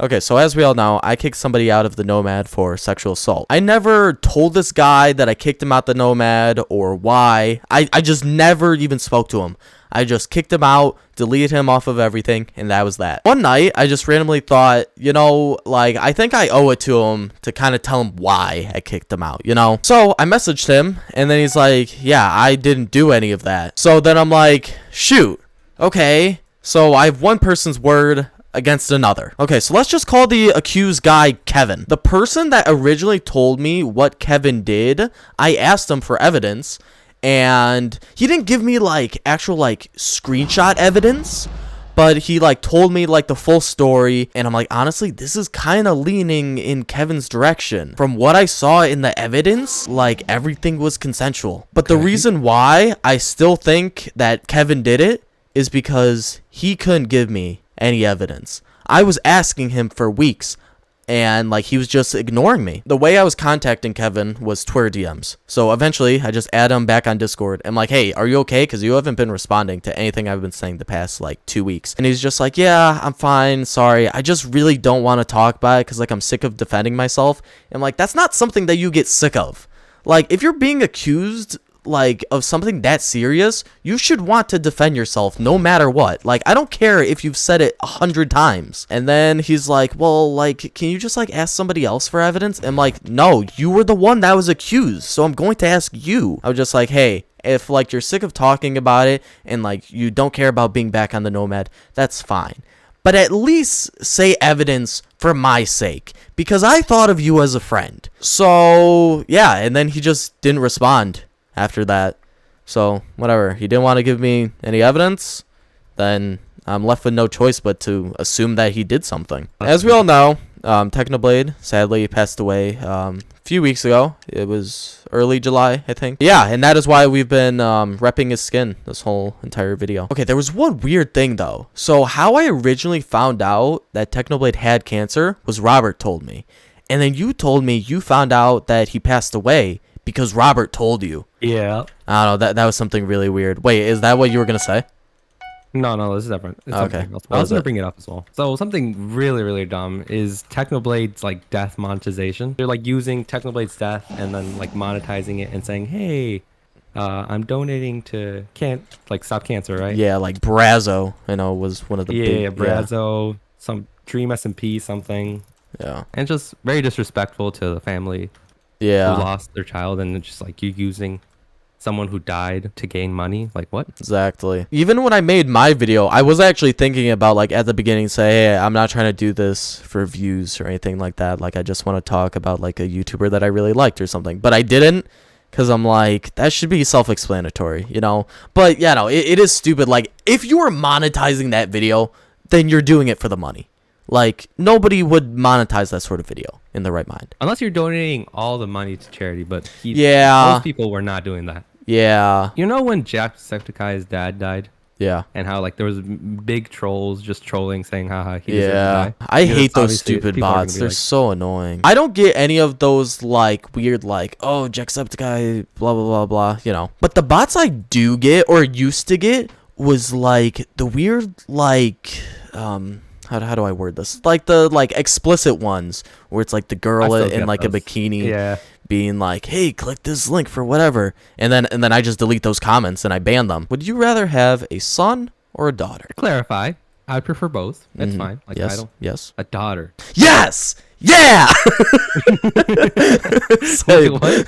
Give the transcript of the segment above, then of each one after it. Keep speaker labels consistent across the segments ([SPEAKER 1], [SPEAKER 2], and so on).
[SPEAKER 1] Okay, so as we all know, I kicked somebody out of the Nomad for sexual assault. I never told this guy that I kicked him out the Nomad or why. I just never even spoke to him. I just kicked him out, deleted him off of everything, and that was that. One night, I just randomly thought, I think I owe it to him to kind of tell him why I kicked him out, So I messaged him, and then he's like, yeah, I didn't do any of that. So then I'm like, shoot, okay, so I have one person's word against another. Okay, so let's just call the accused guy Kevin. The person that originally told me what Kevin did, I asked him for evidence, and he didn't give me actual screenshot evidence, but he told me the full story, and I'm like, honestly, this is kind of leaning in Kevin's direction. From what I saw in the evidence, everything was consensual. But the reason why I still think that Kevin did it is because he couldn't give me any evidence. I was asking him for weeks, and he was just ignoring me. The way I was contacting Kevin was Twitter DMs. So eventually I just add him back on Discord. I'm like, hey, are you okay? Because you haven't been responding to anything I've been saying the past 2 weeks. And he's just like, yeah, I'm fine, sorry, I just really don't want to talk about it because I'm sick of defending myself. And that's not something that you get sick of. If you're being accused of something that serious, you should want to defend yourself no matter what. I don't care if you've said it 100 times. And then he's like, well, can you just ask somebody else for evidence? I'm like, no, you were the one that was accused, so I'm going to ask you. I was just like, hey, if you're sick of talking about it and you don't care about being back on the Nomad, that's fine, but at least say evidence for my sake, because I thought of you as a friend. So yeah, and then he just didn't respond after that. So whatever, he didn't want to give me any evidence, then I'm left with no choice but to assume that he did something. As we all know, Technoblade sadly passed away a few weeks ago. It was early July, I think. Yeah, and that is why we've been repping his skin this whole entire video. Okay, there was one weird thing though. So how I originally found out that Technoblade had cancer was Robert told me, and then you told me you found out that he passed away because Robert told you.
[SPEAKER 2] Yeah.
[SPEAKER 1] I don't know, that was something really weird. Wait, is that what you were gonna say?
[SPEAKER 2] No, this is different. It's
[SPEAKER 1] okay.
[SPEAKER 2] I was gonna bring it up as well. So something really, really dumb is Technoblade's death monetization. They're using Technoblade's death and then monetizing it and saying, hey, I'm donating to Stop Cancer, right?
[SPEAKER 1] Yeah, Brazo, was one of the big,
[SPEAKER 2] yeah, Brazo, some Dream SMP something.
[SPEAKER 1] Yeah.
[SPEAKER 2] And just very disrespectful to the family who lost their child, and it's just you using someone who died to gain money. What? Exactly.
[SPEAKER 1] Even when I made my video, I was actually thinking about at the beginning say, hey, I'm not trying to do this for views or anything like that. I just want to talk about a YouTuber that I really liked or something. But I didn't, because I'm that should be self-explanatory, But yeah, no, it is stupid. If you were monetizing that video, then you're doing it for the money. Nobody would monetize that sort of video in the right mind.
[SPEAKER 2] Unless you're donating all the money to charity, but
[SPEAKER 1] most
[SPEAKER 2] people were not doing that.
[SPEAKER 1] Yeah.
[SPEAKER 2] When Jacksepticeye's dad died?
[SPEAKER 1] Yeah.
[SPEAKER 2] And how there was big trolls just trolling saying haha he deserved to die.
[SPEAKER 1] I hate those stupid bots. They're so annoying. I don't get any of those weird oh Jacksepticeye blah blah blah blah, But the bots I do get or used to get was the weird how do I word this? The explicit ones where it's the girl in a bikini being hey, click this link for whatever, and then I just delete those comments and I ban them. Would you rather have a son or a daughter?
[SPEAKER 2] To clarify, I prefer both. That's fine.
[SPEAKER 1] Yes. Yes.
[SPEAKER 2] A daughter.
[SPEAKER 1] Yes. Yeah.
[SPEAKER 2] Wait, what?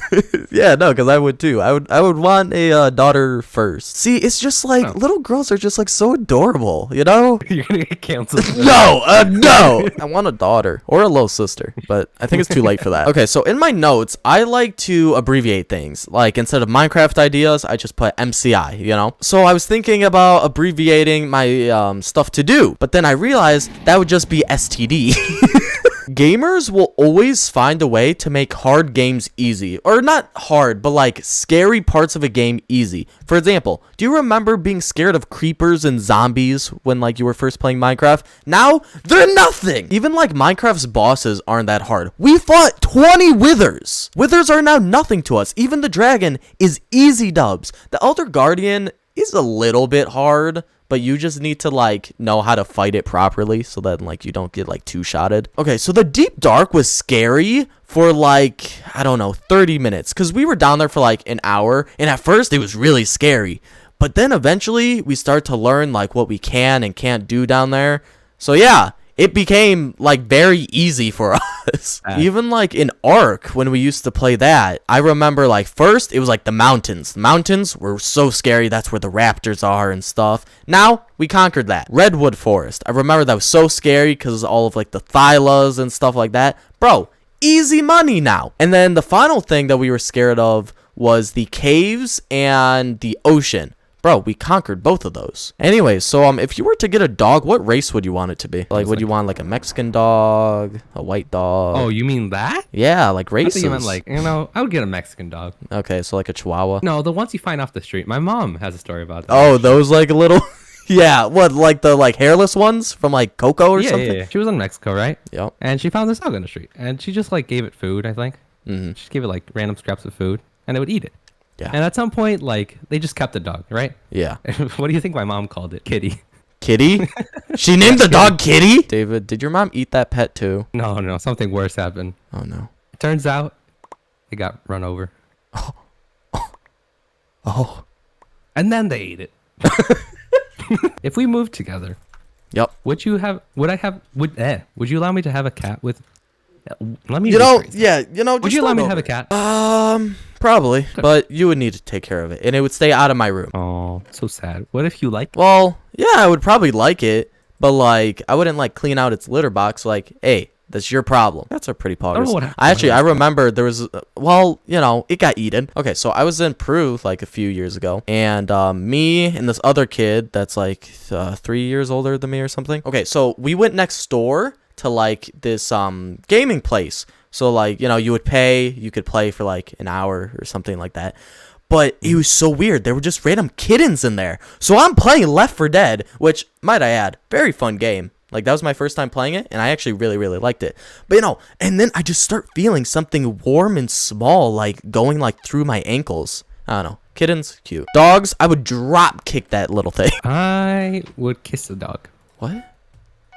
[SPEAKER 1] Yeah, no, because I would too. I would want a daughter first. See, it's just little girls are just so adorable,
[SPEAKER 2] You're gonna get canceled.
[SPEAKER 1] No. I want a daughter or a little sister, but I think it's too late for that. Okay, so in my notes, I like to abbreviate things. Instead of Minecraft ideas, I just put MCI. So I was thinking about abbreviating my stuff to do, but then I realized that would just be STD. Gamers will always find a way to make hard games easy. Or not hard, but scary parts of a game easy. For example, do you remember being scared of creepers and zombies when you were first playing Minecraft? Now, they're nothing! Even Minecraft's bosses aren't that hard. We fought 20 withers! Withers are now nothing to us. Even the dragon is easy dubs. The Elder Guardian is a little bit hard, but you just need to like know how to fight it properly so that like you don't get like two-shotted. Okay, so the deep dark was scary for like, I don't know, 30 minutes because we were down there for like an hour, and at first it was really scary, but then eventually we start to learn like what we can and can't do down there. So yeah, it became like very easy for us. Even like in Ark, when we used to play that, I remember like first it was like the mountains. The mountains were so scary. That's where the raptors are and stuff. Now we conquered that. Redwood Forest. I remember that was so scary because all of like the Thylas and stuff like that. Bro, easy money now. And then the final thing that we were scared of was the caves and the ocean. Bro, we conquered both of those. Anyways, so if you were to get a dog, what race would you want it to be? Like, would you want like a Mexican dog, a white dog?
[SPEAKER 2] Oh, you mean that?
[SPEAKER 1] Yeah, like
[SPEAKER 2] I
[SPEAKER 1] races.
[SPEAKER 2] think you meant like, I would get a Mexican dog.
[SPEAKER 1] Okay, so like a Chihuahua.
[SPEAKER 2] No, the ones you find off the street. My mom has a story about that.
[SPEAKER 1] Oh, those like little. Yeah, what, like the like hairless ones from like Coco or
[SPEAKER 2] yeah,
[SPEAKER 1] something?
[SPEAKER 2] yeah. She was in Mexico, right?
[SPEAKER 1] Yep.
[SPEAKER 2] And she found this dog on the street, and she just like gave it food. I think.
[SPEAKER 1] Mm-hmm.
[SPEAKER 2] She just gave it like random scraps of food, and it would eat it.
[SPEAKER 1] Yeah.
[SPEAKER 2] And at some point, like they just kept the dog, right?
[SPEAKER 1] Yeah.
[SPEAKER 2] What do you think my mom called it? Kitty.
[SPEAKER 1] Kitty? She named the dog Kitty? David, did your mom eat that pet too?
[SPEAKER 2] No, something worse happened.
[SPEAKER 1] Oh no.
[SPEAKER 2] It turns out, it got run over.
[SPEAKER 1] Oh.
[SPEAKER 2] And then they ate it. If we moved together,
[SPEAKER 1] Yep.
[SPEAKER 2] would you allow me to have a cat with? Let me.
[SPEAKER 1] You know,
[SPEAKER 2] rephrase that.
[SPEAKER 1] yeah,
[SPEAKER 2] Would
[SPEAKER 1] just
[SPEAKER 2] you allow
[SPEAKER 1] start
[SPEAKER 2] me to have a
[SPEAKER 1] over.
[SPEAKER 2] cat?
[SPEAKER 1] Probably, but you would need to take care of it, and it would stay out of my room.
[SPEAKER 2] Oh, so sad. What if you like?
[SPEAKER 1] Well, yeah, I would probably like it, but like, I wouldn't like clean out its litter box. Like, hey, that's your problem. That's a pretty
[SPEAKER 2] don't know
[SPEAKER 1] poggers.
[SPEAKER 2] what happened.
[SPEAKER 1] I remember there was, well, it got eaten. Okay, so I was in Peru like a few years ago, and me and this other kid that's like 3 years older than me or something. Okay, so we went next door to like this gaming place. So like, you would pay, you could play for like an hour or something like that. But it was so weird. There were just random kittens in there. So I'm playing Left 4 Dead, which, might I add, very fun game. Like, that was my first time playing it, and I actually really, really liked it. But, and then I just start feeling something warm and small, like, going, like, through my ankles. I don't know. Kittens, cute. Dogs, I would drop kick that little thing.
[SPEAKER 2] I would kiss the dog
[SPEAKER 1] What?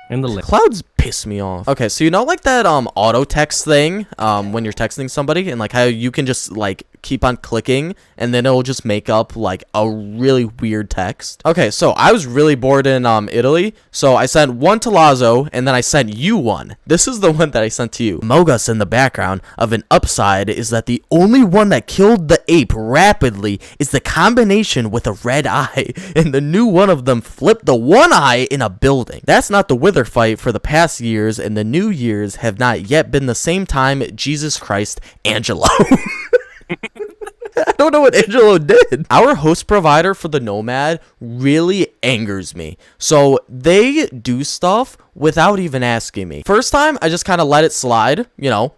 [SPEAKER 2] in the lip.
[SPEAKER 1] Clouds piss me off. Okay, so like that auto text thing when you're texting somebody, and like how you can just like keep on clicking and then it'll just make up like a really weird text. Okay, so I was really bored in Italy, so I sent one to Lazo and then I sent you one. This is the one that I sent to you. Mogus in the background of an upside is that the only one that killed the ape rapidly is the combination with a red eye, and the new one of them flipped the one eye in a building. That's not the wither fight for the past years, and the new years have not yet been the same time. Jesus Christ, Angelo. I don't know what Angelo did. Our host provider for the Nomad really angers me. So they do stuff without even asking me. First time, I just kind of let it slide,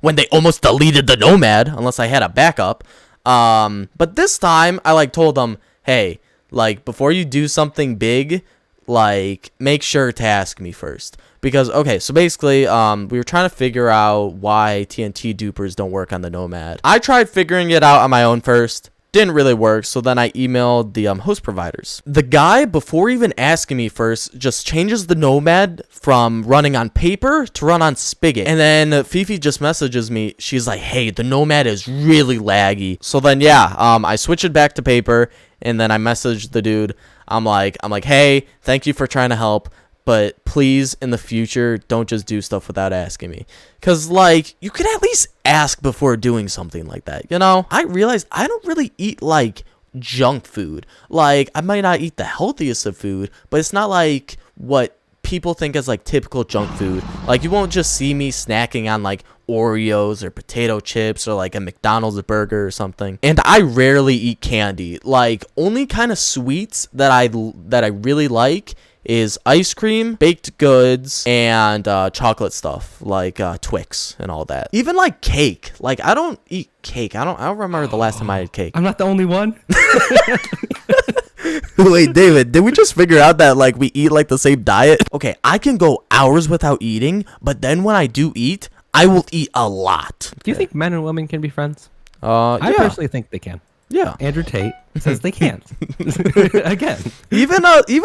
[SPEAKER 1] when they almost deleted the Nomad, unless I had a backup. But this time, I told them, hey, before you do something big, make sure to ask me first. Because, okay, so basically, we were trying to figure out why TNT dupers don't work on the Nomad. I tried figuring it out on my own first. Didn't really work, so then I emailed the host providers. The guy, before even asking me first, just changes the Nomad from running on paper to run on Spigot. And then Fifi just messages me. She's like, hey, the Nomad is really laggy. So then, yeah, I switch it back to paper, and then I messaged the dude. I'm like, hey, thank you for trying to help, but please, in the future, don't just do stuff without asking me. Because, you could at least ask before doing something like that, I realized I don't really eat, junk food. I might not eat the healthiest of food, but it's not what people think as, typical junk food. You won't just see me snacking on, Oreos or potato chips or, a McDonald's burger or something. And I rarely eat candy. Only kind of sweets that I really like is ice cream, baked goods, and chocolate stuff Twix and all that. Even cake. I don't eat cake. I don't remember the last time I had cake.
[SPEAKER 2] I'm not the only one.
[SPEAKER 1] Wait, David, did we just figure out that we eat the same diet? Okay, I can go hours without eating, but then when I do eat, I will eat a lot.
[SPEAKER 2] Do you think men and women can be friends?
[SPEAKER 1] Yeah.
[SPEAKER 2] I personally think they can.
[SPEAKER 1] Yeah.
[SPEAKER 2] Andrew Tate says they can't. Again.
[SPEAKER 1] Even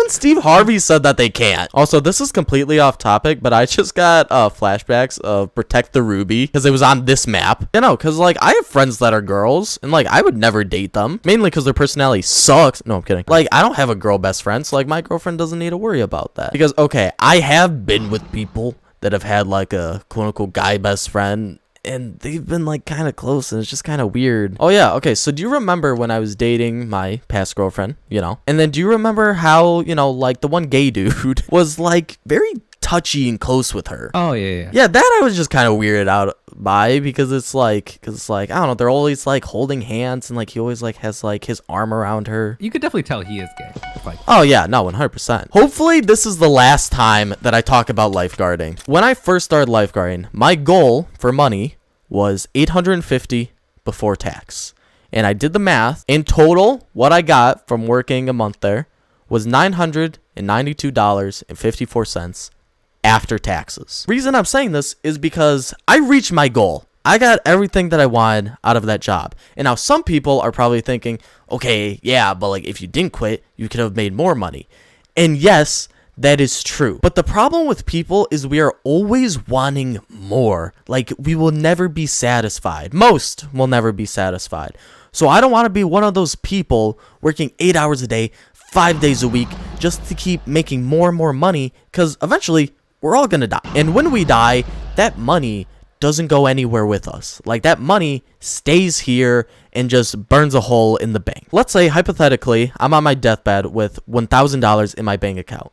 [SPEAKER 1] Steve Harvey said that they can't. Also, this is completely off topic, but I just got flashbacks of Protect the Ruby because it was on this map. You know, because like I have friends that are girls, and like I would never date them, mainly because their personality sucks. No, I'm kidding. Like I don't have a girl best friend, so like my girlfriend doesn't need to worry about that. Because okay, I have been with people that have had like a quote unquote guy best friend, and they've been like kind of close, and it's just kind of weird. Oh yeah, okay, so do you remember when I was dating my past girlfriend, you know? And then do you remember how, you know, like the one gay dude was like very touchy and close with her?
[SPEAKER 2] Oh yeah.
[SPEAKER 1] Yeah, that I was just kind of weirded out by because it's like I don't know, they're always like holding hands, and like he always like has like his arm around her.
[SPEAKER 2] You could definitely tell he is gay. Like,
[SPEAKER 1] Oh yeah, no, 100%. Hopefully this is the last time that I talk about lifeguarding. When I first started lifeguarding, my goal for money was $850 before tax. And I did the math. In total, what I got from working a month there was $992.54 after taxes. Reason I'm saying this is because I reached my goal. I got everything that I wanted out of that job. And now some people are probably thinking, okay, yeah, but like if you didn't quit, you could have made more money. And yes, that is true. But the problem with people is we are always wanting more. Like we will never be satisfied. Most will never be satisfied. So I don't want to be one of those people working 8 hours a day, 5 days a week, just to keep making more and more money, because eventually we're all going to die. And when we die, that money doesn't go anywhere with us. Like that money stays here and just burns a hole in the bank. Let's say hypothetically, I'm on my deathbed with $1,000 in my bank account.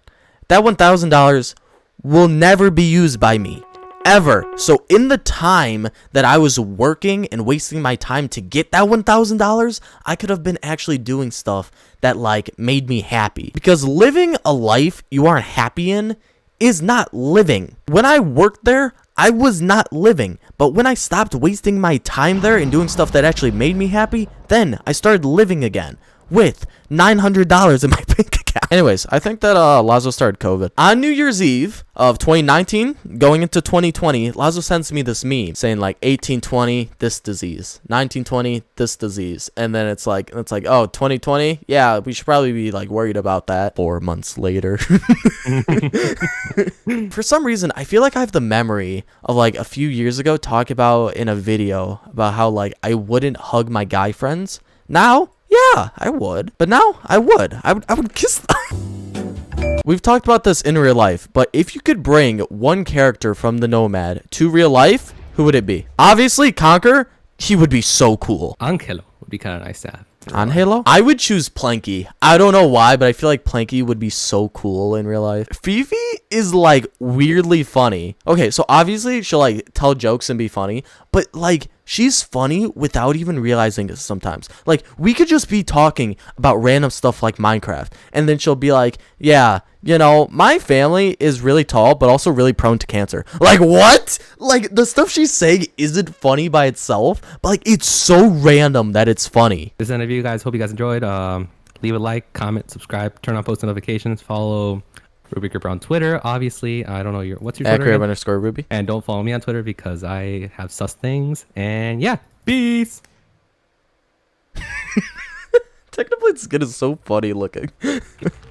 [SPEAKER 1] That $1,000 will never be used by me. Ever. So in the time that I was working and wasting my time to get that $1,000, I could have been actually doing stuff that like made me happy. Because living a life you aren't happy in is not living. When I worked there, I was not living. But when I stopped wasting my time there and doing stuff that actually made me happy, then I started living again with $900 in my bank account. Anyways, I think that Lazo started COVID. On New Year's Eve of 2019, going into 2020, Lazo sends me this meme saying like 1820, this disease, 1920, this disease. And then it's like, oh, 2020? Yeah, we should probably be like worried about that 4 months later. For some reason, I feel like I have the memory of like a few years ago talking about in a video about how like I wouldn't hug my guy friends. Now, yeah, I would. But now I would. I would kiss them. We've talked about this in real life, but if you could bring one character from the Nomad to real life, who would it be? Obviously, Conquer. He would be so cool.
[SPEAKER 2] Angelo would be kind of nice to have.
[SPEAKER 1] On Halo? I would choose Planky. I don't know why, but I feel like Planky would be so cool in real life. Fifi is like weirdly funny. Okay, so obviously she'll like tell jokes and be funny, but like she's funny without even realizing it sometimes. Like we could just be talking about random stuff like Minecraft, and then she'll be like, yeah, you know, my family is really tall, but also really prone to cancer. Like, what? Like, the stuff she's saying isn't funny by itself, but, like, it's so random that it's funny.
[SPEAKER 2] This interview, guys. Hope you guys enjoyed. Leave a like, comment, subscribe, turn on post notifications, follow Ruby Gripper on Twitter. Obviously, I don't know what's your Twitter?
[SPEAKER 1] @Ruby.
[SPEAKER 2] And don't follow me on Twitter because I have sus things. And yeah, peace.
[SPEAKER 1] Technoblade's skin is so funny looking.